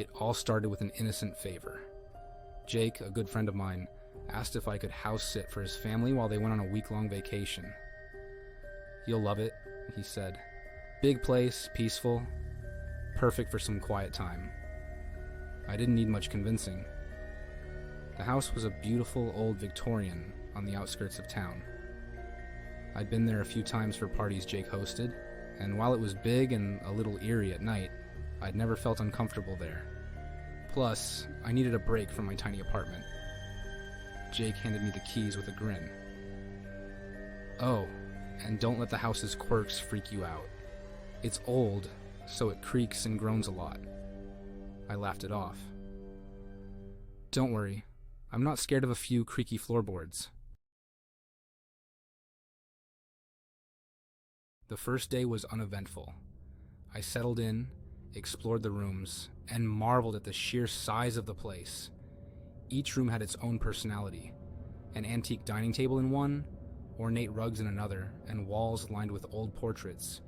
It all started with an innocent favor. Jake, a good friend of mine, asked if I could house sit for his family while they went on a week-long vacation. "You'll love it," he said. "Big place, peaceful, perfect for some quiet time." I didn't need much convincing. The house was a beautiful old Victorian on the outskirts of town. I'd been there a few times for parties Jake hosted, and while it was big and a little eerie at night, I'd never felt uncomfortable there. Plus, I needed a break from my tiny apartment. Jake handed me the keys with a grin. "Oh, and don't let the house's quirks freak you out. It's old, so it creaks and groans a lot." I laughed it off. "Don't worry, I'm not scared of a few creaky floorboards." The first day was uneventful. I settled in, explored the rooms, and marveled at the sheer size of the place. Each room had its own personality. An antique dining table in one, ornate rugs in another, and walls lined with old portraits,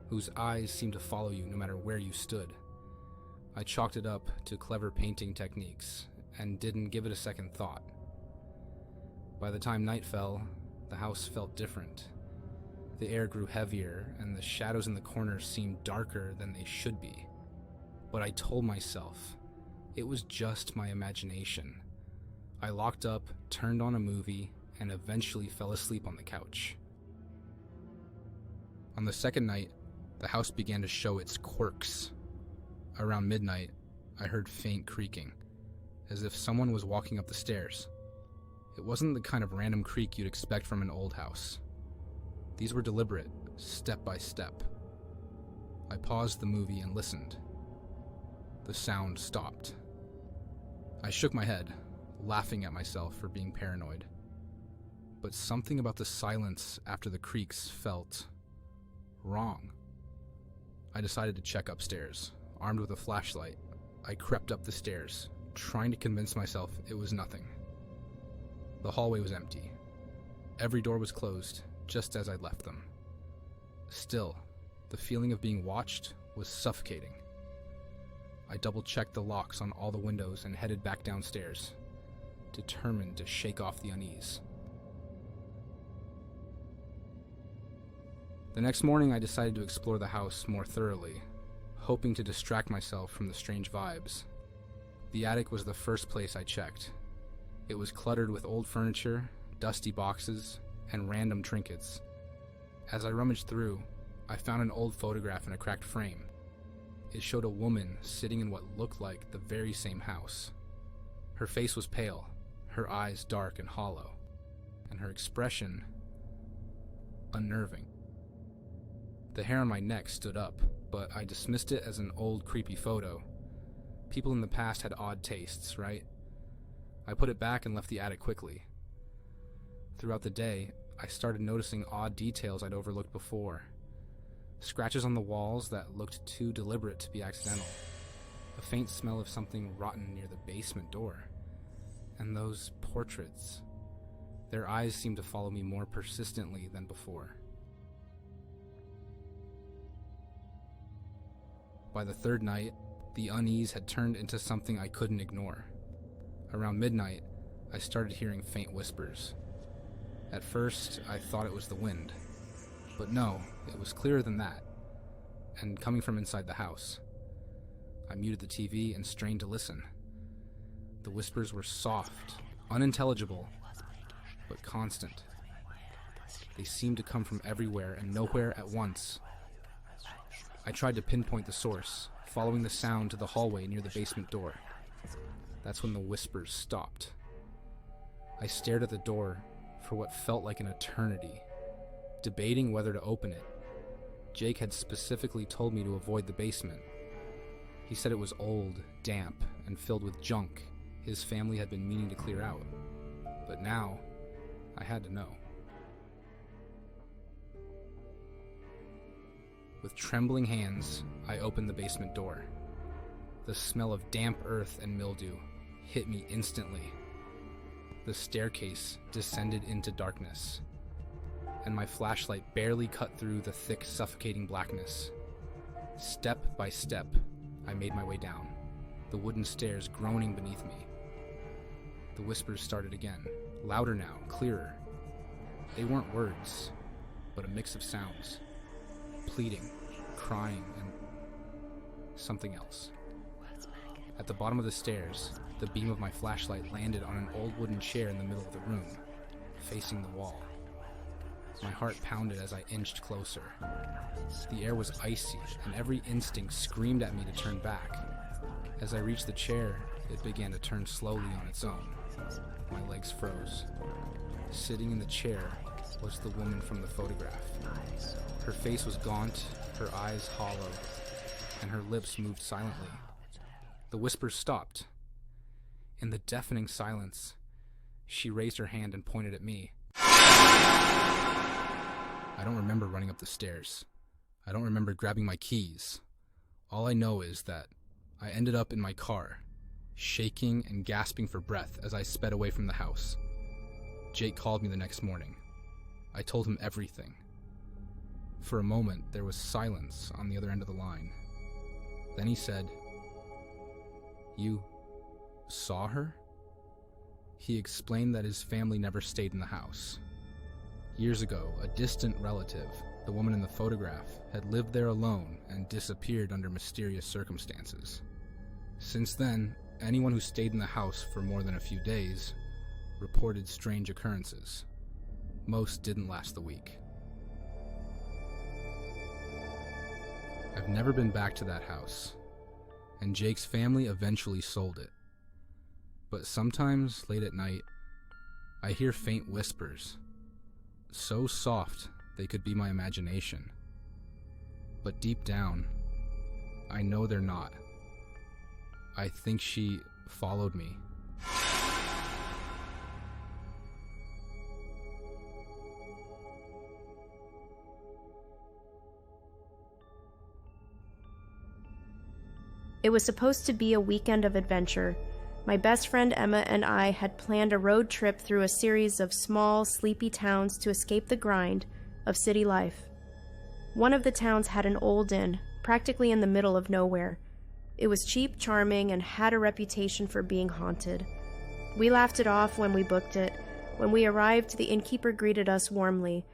whose eyes seemed to follow you no matter where you stood. I chalked it up to clever painting techniques, and didn't give it a second thought. By the time night fell, the house felt different. The air grew heavier, and the shadows in the corners seemed darker than they should be. But I told myself, it was just my imagination. I locked up, turned on a movie, and eventually fell asleep on the couch. On the second night, the house began to show its quirks. Around midnight, I heard faint creaking, as if someone was walking up the stairs. It wasn't the kind of random creak you'd expect from an old house. These were deliberate, step by step. I paused the movie and listened. The sound stopped. I shook my head, laughing at myself for being paranoid. But something about the silence after the creaks felt wrong. I decided to check upstairs. Armed with a flashlight, I crept up the stairs, trying to convince myself it was nothing. The hallway was empty. Every door was closed, just as I'd left them. Still, the feeling of being watched was suffocating. I double-checked the locks on all the windows and headed back downstairs, determined to shake off the unease. The next morning, I decided to explore the house more thoroughly, hoping to distract myself from the strange vibes. The attic was the first place I checked. It was cluttered with old furniture, dusty boxes, and random trinkets. As I rummaged through, I found an old photograph in a cracked frame. It showed a woman sitting in what looked like the very same house. Her face was pale, her eyes dark and hollow, and her expression unnerving. The hair on my neck stood up, but I dismissed it as an old, creepy photo. People in the past had odd tastes, right? I put it back and left the attic quickly. Throughout the day, I started noticing odd details I'd overlooked before. Scratches on the walls that looked too deliberate to be accidental. A faint smell of something rotten near the basement door. And those portraits. Their eyes seemed to follow me more persistently than before. By the third night, the unease had turned into something I couldn't ignore. Around midnight, I started hearing faint whispers. At first, I thought it was the wind. But no, it was clearer than that, and coming from inside the house. I muted the TV and strained to listen. The whispers were soft, unintelligible, but constant. They seemed to come from everywhere and nowhere at once. I tried to pinpoint the source, following the sound to the hallway near the basement door. That's when the whispers stopped. I stared at the door for what felt like an eternity, debating whether to open it. Jake had specifically told me to avoid the basement. He said it was old, damp, and filled with junk his family had been meaning to clear out. But now, I had to know. With trembling hands, I opened the basement door. The smell of damp earth and mildew hit me instantly. The staircase descended into darkness, and my flashlight barely cut through the thick, suffocating blackness. Step by step, I made my way down. the wooden stairs groaning beneath me. The whispers started again, louder now, clearer. They weren't words, but a mix of sounds. Pleading, crying, and something else. At the bottom of the stairs, the beam of my flashlight landed on an old wooden chair in the middle of the room, facing the wall. My heart pounded as I inched closer. The air was icy, and every instinct screamed at me to turn back. As I reached the chair, it began to turn slowly on its own. My legs froze. Sitting in the chair was the woman from the photograph. Her face was gaunt, her eyes hollow, and her lips moved silently. The whispers stopped. In the deafening silence, she raised her hand and pointed at me. I don't remember running up the stairs. I don't remember grabbing my keys. All I know is that I ended up in my car, shaking and gasping for breath as I sped away from the house. Jake called me the next morning. I told him everything. For a moment, there was silence on the other end of the line. Then he said, "You saw her?" He explained that his family never stayed in the house. Years ago, a distant relative, the woman in the photograph, had lived there alone and disappeared under mysterious circumstances. Since then, anyone who stayed in the house for more than a few days reported strange occurrences. Most didn't last the week. I've never been back to that house, and Jake's family eventually sold it. But sometimes, late at night, I hear faint whispers, so soft they could be my imagination. But deep down, I know they're not. I think she followed me. It was supposed to be a weekend of adventure. My best friend Emma and I had planned a road trip through a series of small, sleepy towns to escape the grind of city life. One of the towns had an old inn, practically in the middle of nowhere. It was cheap, charming, and had a reputation for being haunted. We laughed it off when we booked it. When we arrived, the innkeeper greeted us warmly,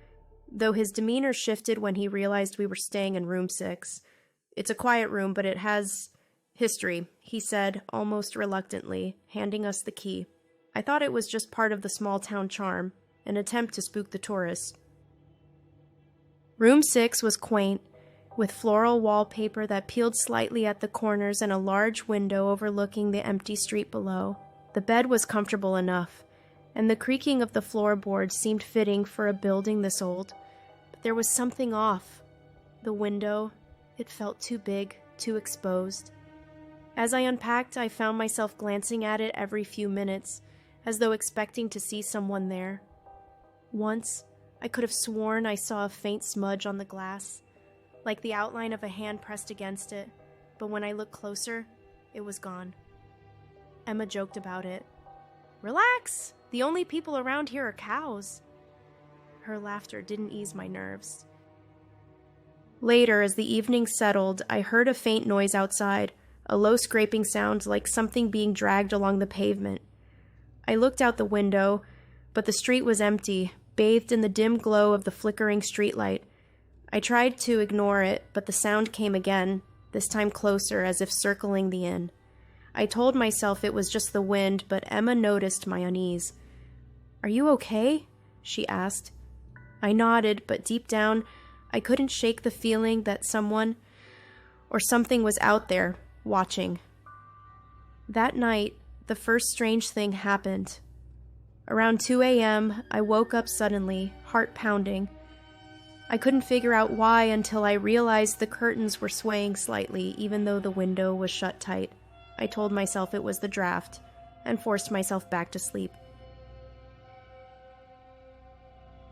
though his demeanor shifted when he realized we were staying in room 6. "It's a quiet room, but it has history," he said, almost reluctantly, handing us the key. I thought it was just part of the small town charm, an attempt to spook the tourists. Room 6 was quaint, with floral wallpaper that peeled slightly at the corners and a large window overlooking the empty street below. The bed was comfortable enough, and the creaking of the floorboards seemed fitting for a building this old. But there was something off. The window, it felt too big, too exposed. As I unpacked, I found myself glancing at it every few minutes, as though expecting to see someone there. Once, I could have sworn I saw a faint smudge on the glass, like the outline of a hand pressed against it, but when I looked closer, it was gone. Emma joked about it. "Relax! The only people around here are cows." Her laughter didn't ease my nerves. Later, as the evening settled, I heard a faint noise outside, a low scraping sound like something being dragged along the pavement. I looked out the window, but the street was empty, bathed in the dim glow of the flickering streetlight. I tried to ignore it, but the sound came again, this time closer, as if circling the inn. I told myself it was just the wind, but Emma noticed my unease. "Are you okay?" she asked. I nodded, but deep down, I couldn't shake the feeling that someone or something was out there, watching. That night, the first strange thing happened. Around 2 a.m., I woke up suddenly, heart pounding. I couldn't figure out why until I realized the curtains were swaying slightly, even though the window was shut tight. I told myself it was the draft, and forced myself back to sleep.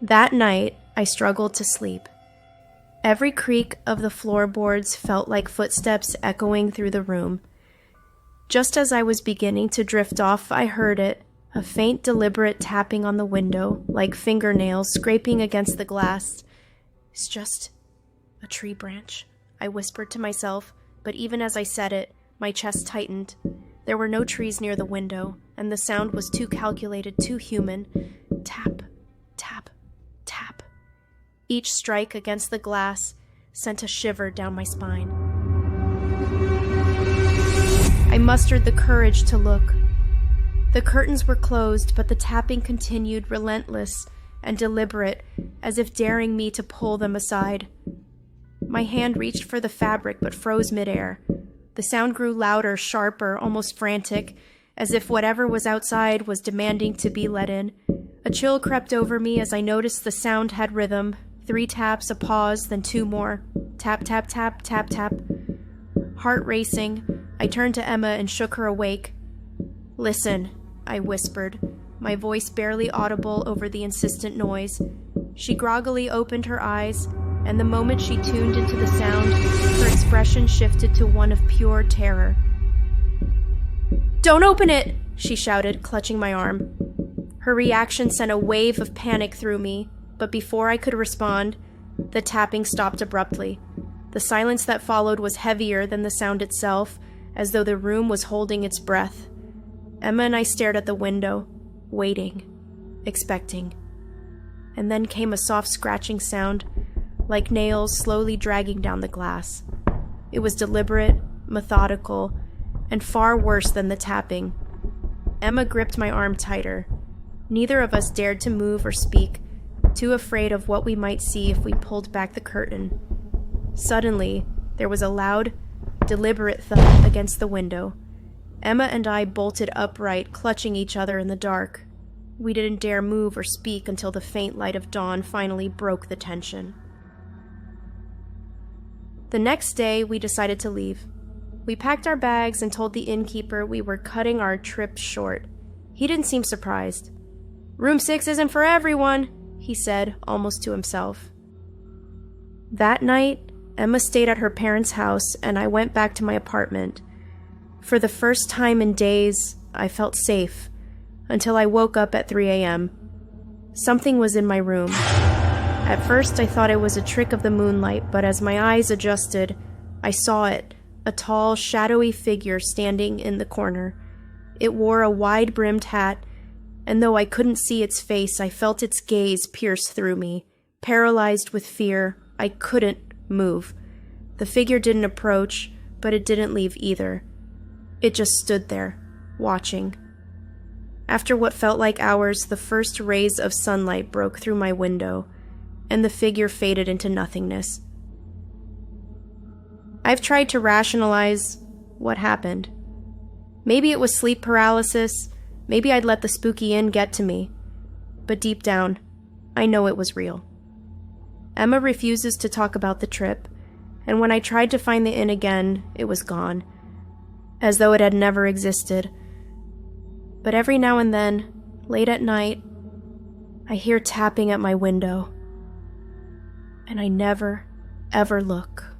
That night, I struggled to sleep. Every creak of the floorboards felt like footsteps echoing through the room. Just as I was beginning to drift off, I heard it, a faint, deliberate tapping on the window, like fingernails scraping against the glass. "It's just a tree branch," I whispered to myself, but even as I said it, My chest tightened. There were no trees near the window, and the sound was too calculated, too human. Tap, tap, tap. Each strike against the glass sent a shiver down my spine. I mustered the courage to look. The curtains were closed, but the tapping continued, relentless and deliberate, as if daring me to pull them aside. My hand reached for the fabric, but froze midair. The sound grew louder, sharper, almost frantic, as if whatever was outside was demanding to be let in. A chill crept over me as I noticed the sound had rhythm. 3 taps, a pause, then 2 more. Tap, tap, tap, tap, tap. Heart racing, I turned to Emma and shook her awake. "Listen," I whispered, my voice barely audible over the insistent noise. She groggily opened her eyes, and the moment she tuned into the sound, her expression shifted to one of pure terror. "Don't open it!" she shouted, clutching my arm. Her reaction sent a wave of panic through me, but before I could respond, the tapping stopped abruptly. The silence that followed was heavier than the sound itself, as though the room was holding its breath. Emma and I stared at the window, waiting, expecting. And then came a soft scratching sound, like nails slowly dragging down the glass. It was deliberate, methodical, and far worse than the tapping. Emma gripped my arm tighter. Neither of us dared to move or speak, too afraid of what we might see if we pulled back the curtain. Suddenly, there was a loud, deliberate thud against the window. Emma and I bolted upright, clutching each other in the dark. We didn't dare move or speak until the faint light of dawn finally broke the tension. The next day, we decided to leave. We packed our bags and told the innkeeper we were cutting our trip short. He didn't seem surprised. "Room 6 isn't for everyone," he said, almost to himself. That night, Emma stayed at her parents' house, and I went back to my apartment. For the first time in days, I felt safe, until I woke up at 3 a.m. Something was in my room. At first, I thought it was a trick of the moonlight, but as my eyes adjusted, I saw it, a tall, shadowy figure standing in the corner. It wore a wide-brimmed hat, and though I couldn't see its face, I felt its gaze pierce through me. Paralyzed with fear, I couldn't move. The figure didn't approach, but it didn't leave either. It just stood there, watching. After what felt like hours, the first rays of sunlight broke through my window, and the figure faded into nothingness. I've tried to rationalize what happened. Maybe it was sleep paralysis, maybe I'd let the spooky inn get to me. But deep down, I know it was real. Emma refuses to talk about the trip, and when I tried to find the inn again, it was gone, as though it had never existed. But every now and then, late at night, I hear tapping at my window, and I never, ever look.